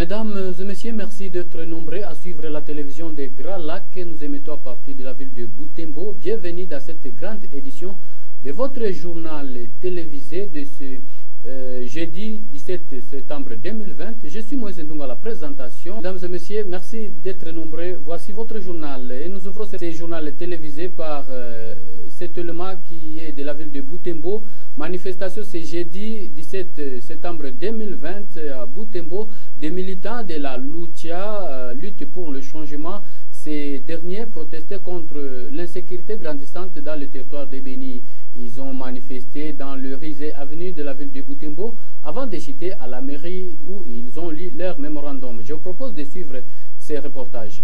Mesdames et messieurs, merci d'être nombreux à suivre la télévision des Grands Lacs que nous émettons à partir de la ville de Butembo. Bienvenue dans cette grande édition de votre journal télévisé de ce jeudi 17 septembre 2020. Je suis Moïse Ndunga à la présentation. Mesdames et messieurs, merci d'être nombreux. Voici votre journal. Et nous ouvrons ce journal télévisé par cet élément qui est de la ville de Butembo. Manifestation ce jeudi 17 septembre 2020 à Butembo. Des militants de la Lucha, lutte pour le changement. Ces derniers protestaient contre l'insécurité grandissante dans le territoire de Beni. Ils ont manifesté dans le risée avenue de la ville de Butembo avant de citer à la mairie où ils ont lu leur mémorandum. Je vous propose de suivre ces reportages.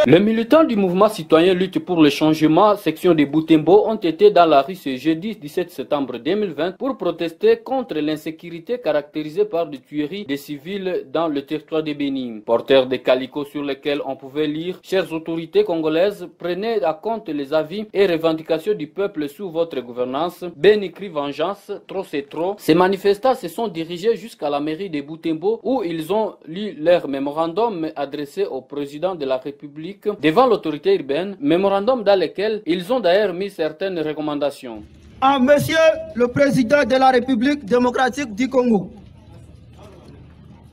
Les militants du mouvement citoyen Lutte pour le changement, section de Butembo, ont été dans la rue ce jeudi 17 septembre 2020 pour protester contre l'insécurité caractérisée par des tueries des civils dans le territoire de Beni. Porteurs des calicots sur lesquels on pouvait lire « Chères autorités congolaises, prenez à compte les avis et revendications du peuple sous votre gouvernance. Beni crie vengeance, trop c'est trop ». Ces manifestants se sont dirigés jusqu'à la mairie de Butembo où ils ont lu leur mémorandum adressé au président de la République devant l'autorité urbaine, mémorandum dans lequel ils ont d'ailleurs mis certaines recommandations. À Monsieur le Président de la République démocratique du Congo,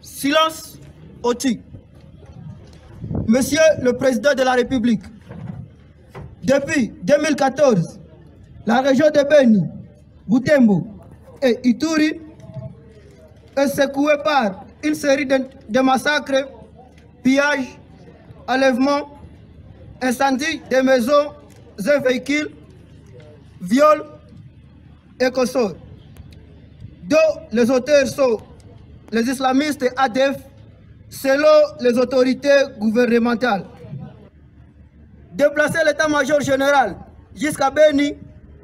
silence au-dessus. Monsieur le Président de la République, depuis 2014, la région de Beni, Butembo et Ituri est secouée par une série de massacres, pillages, enlèvements, incendies de maisons et véhicules, viols et consorts, dont les auteurs sont les islamistes ADF selon les autorités gouvernementales. Déplacer l'état-major général jusqu'à Beni,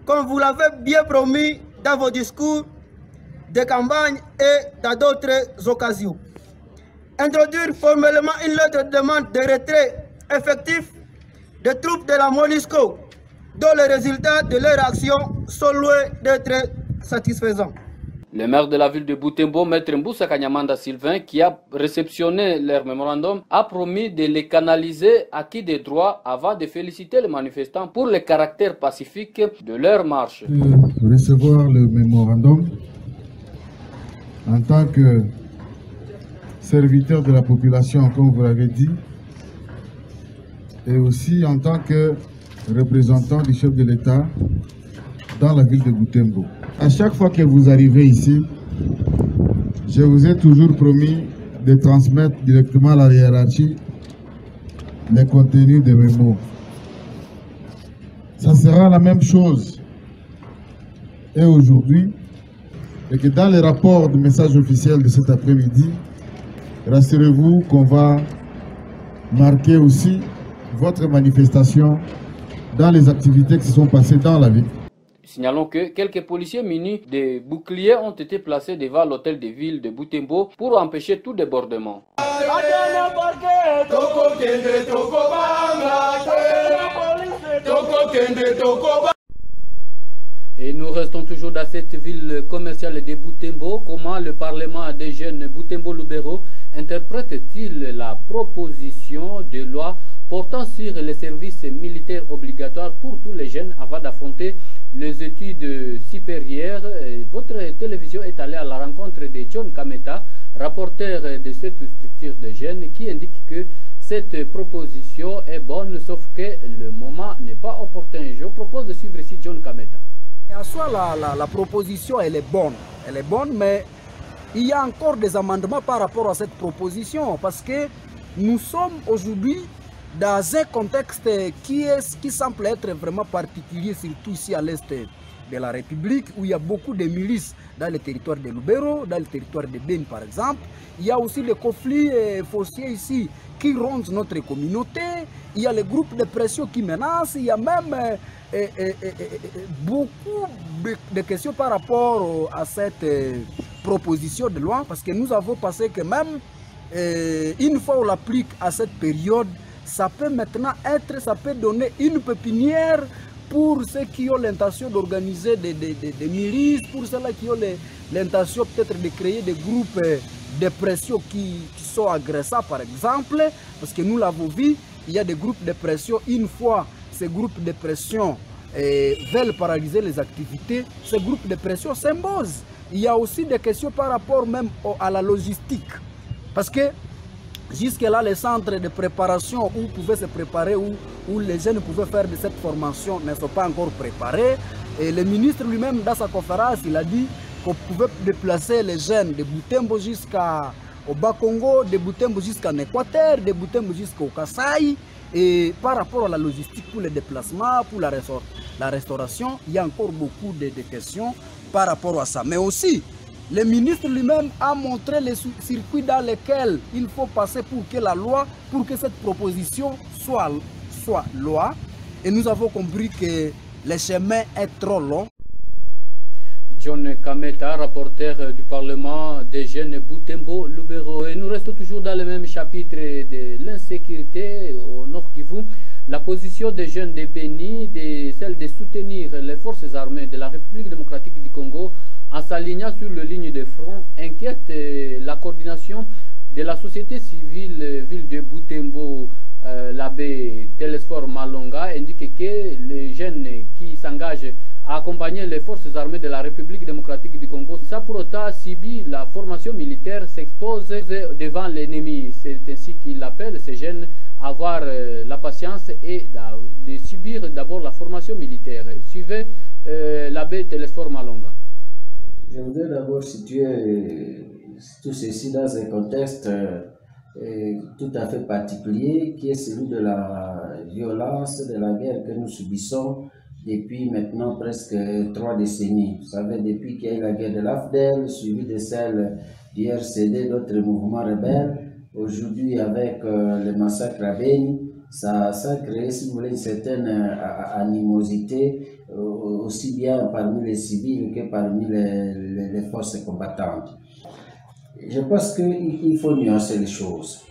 comme vous l'avez bien promis dans vos discours de campagne et dans d'autres occasions. Introduire formellement une lettre de demande de retrait effectif des troupes de la MONUSCO, dont les résultats de leur action sont loin d'être satisfaisants. Le maire de la ville de Butembo, Maître Mboussa Kanyamanda Sylvain, qui a réceptionné leur mémorandum, a promis de les canaliser à qui des droits avant de féliciter les manifestants pour le caractère pacifique de leur marche. Recevoir le mémorandum en tant que serviteur de la population, comme vous l'avez dit, et aussi en tant que représentant du chef de l'État dans la ville de Butembo. À chaque fois que vous arrivez ici, je vous ai toujours promis de transmettre directement à la hiérarchie les contenus de mes mots. Ça sera la même chose et aujourd'hui, et que dans les rapports de message officiel de cet après-midi, rassurez-vous qu'on va marquer aussi votre manifestation dans les activités qui se sont passées dans la ville. Signalons que quelques policiers munis de boucliers ont été placés devant l'hôtel de ville de Butembo pour empêcher tout débordement. Et nous restons toujours dans cette ville commerciale de Butembo. Comment le Parlement des jeunes Butembo-Lubero interprète-t-il la proposition de loi portant sur les services militaires obligatoires pour tous les jeunes avant d'affronter les études supérieures? Votre télévision est allée à la rencontre de John Kameta, rapporteur de cette structure de jeunes, qui indique que cette proposition est bonne, sauf que le moment n'est pas opportun. Je vous propose de suivre ici John Kameta. En soi, la proposition, elle est bonne, mais il y a encore des amendements par rapport à cette proposition, parce que nous sommes aujourd'hui dans un contexte qui semble être vraiment particulier, surtout ici à l'est de la République, où il y a beaucoup de milices dans le territoire de Lubero, dans le territoire de Beni par exemple. Il y a aussi les conflits fonciers ici qui rongent notre communauté. Il y a les groupes de pression qui menacent. Il y a même beaucoup de questions par rapport à cette proposition de loi, parce que nous avons pensé que même une fois on l'applique à cette période, ça peut maintenant être, ça peut donner une pépinière pour ceux qui ont l'intention d'organiser des milices, pour ceux-là qui ont l'intention peut-être de créer des groupes de pression qui sont agressants par exemple, parce que nous l'avons vu, il y a des groupes de pression, une fois ces groupes de pression veulent paralyser les activités, ces groupes de pression s'imposent. Il y a aussi des questions par rapport même à la logistique, parce que jusque-là, les centres de préparation où pouvaient se préparer, où les jeunes pouvaient faire de cette formation ne sont pas encore préparés. Et le ministre lui-même, dans sa conférence, il a dit qu'on pouvait déplacer les jeunes de Butembo jusqu'au Bas-Congo, de Butembo jusqu'en Équateur, de Butembo jusqu'au Kasaï. Et par rapport à la logistique pour les déplacements, pour la restauration, il y a encore beaucoup de questions par rapport à ça. Mais aussi, le ministre lui-même a montré les circuits dans lesquels il faut passer pour que cette proposition soit loi. Et nous avons compris que le chemin est trop long. John Kameta, rapporteur du Parlement des jeunes Butembo Lubero. Et nous restons toujours dans le même chapitre de l'insécurité au Nord Kivu. La position des jeunes de Béni, celle de soutenir les forces armées de la République démocratique du Congo en s'alignant sur la ligne de front, inquiète la coordination de la société civile ville de Butembo. L'abbé Télésphore Malonga indique que les jeunes qui s'engagent à accompagner les forces armées de la République démocratique du Congo, sans pour autant subir la formation militaire, s'exposent devant l'ennemi. C'est ainsi qu'il appelle ces jeunes à avoir la patience et de subir d'abord la formation militaire. Suivez l'abbé Télésphore Malonga. Je voudrais d'abord situer tout ceci dans un contexte tout à fait particulier qui est celui de la violence, de la guerre que nous subissons depuis maintenant presque 3 décennies. Vous savez, depuis qu'il y a eu la guerre de l'AFDEL, suivie de celle du RCD, d'autres mouvements rebelles, aujourd'hui avec le massacre à Beni, ça a créé, si vous voulez, une certaine animosité, aussi bien parmi les civils que parmi les forces combattantes. Je pense qu'il faut nuancer les choses.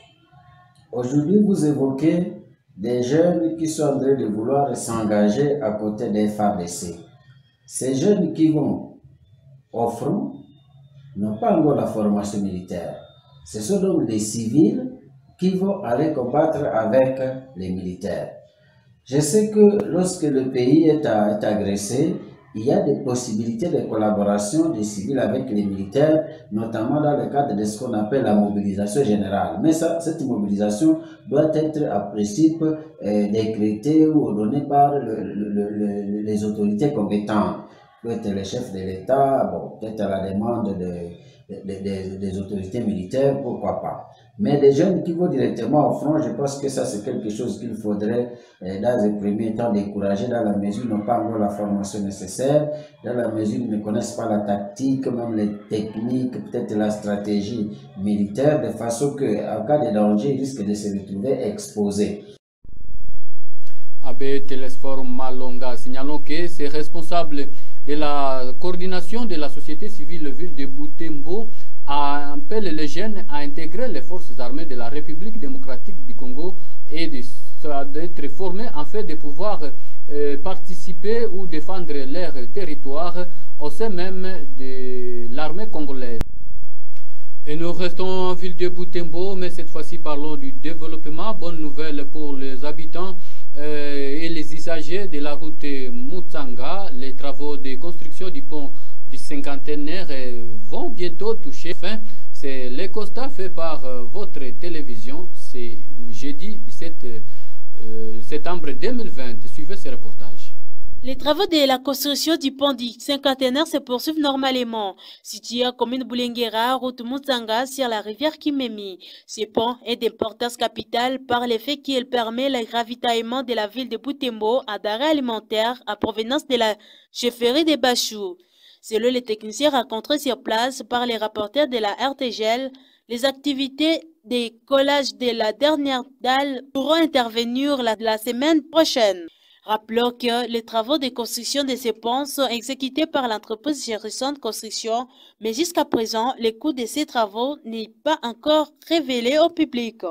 Aujourd'hui, vous évoquez des jeunes qui sont en train de vouloir s'engager à côté des FARDC. Ces jeunes qui vont au front n'ont pas encore la formation militaire. Ce sont donc des civils qui vont aller combattre avec les militaires. Je sais que lorsque le pays est agressé, il y a des possibilités de collaboration des civils avec les militaires, notamment dans le cadre de ce qu'on appelle la mobilisation générale. Mais cette mobilisation doit être à principe décrétée ou ordonnée par les autorités compétentes. Peut-être les chefs de l'État, bon, peut-être à la demande des autorités militaires, pourquoi pas. Mais des jeunes qui vont directement au front, je pense que ça c'est quelque chose qu'il faudrait dans un premier temps décourager, dans la mesure où ils n'ont pas encore la formation nécessaire, dans la mesure où ils ne connaissent pas la tactique, même les techniques, peut-être la stratégie militaire, de façon qu'en cas de danger, ils risquent de se retrouver exposés. Abbé Télésphore Malonga, signalons que c'est responsable de la coordination de la société civile ville de Butembo appelle les jeunes à intégrer les forces armées de la République démocratique du Congo et d'être formés en fait de pouvoir participer ou défendre leur territoire au sein même de l'armée congolaise. Et nous restons en ville de Butembo, mais cette fois-ci parlons du développement. Bonne nouvelle pour les habitants et les usagers de la route Mutsanga. Les travaux de construction du pont du cinquantenaire vont bientôt toucher fin. C'est le constat fait par votre télévision. C'est jeudi 17 septembre 2020. Suivez ce reportage. Les travaux de la construction du pont du cinquantenaire se poursuivent normalement. Situé à commune Boulenguera, route Mutsanga, sur la rivière Kimemi. Ce pont est d'importance capitale par le fait qu'il permet le ravitaillement de la ville de Butembo à denrées alimentaires à provenance de la chefferie de Bachou. Selon les techniciens rencontrés sur place par les rapporteurs de la RTGL, les activités de collage de la dernière dalle pourront intervenir la semaine prochaine. Rappelons que les travaux de construction de ces ponts sont exécutés par l'entreprise Gérisson Construction, mais jusqu'à présent, le coût de ces travaux n'est pas encore révélé au public.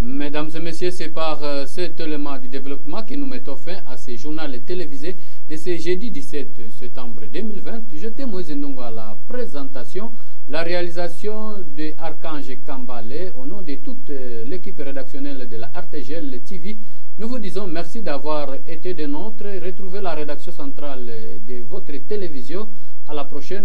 Mesdames et messieurs, c'est par cet élément du développement que nous mettons fin à ce journal télévisé de ce jeudi 17 septembre 2020. Je témoigne donc à la présentation, la réalisation de Archange Kambale au nom de toute l'équipe rédactionnelle de la RTGL TV. Nous vous disons merci d'avoir été de nôtres. Retrouvez la rédaction centrale de votre télévision. À la prochaine.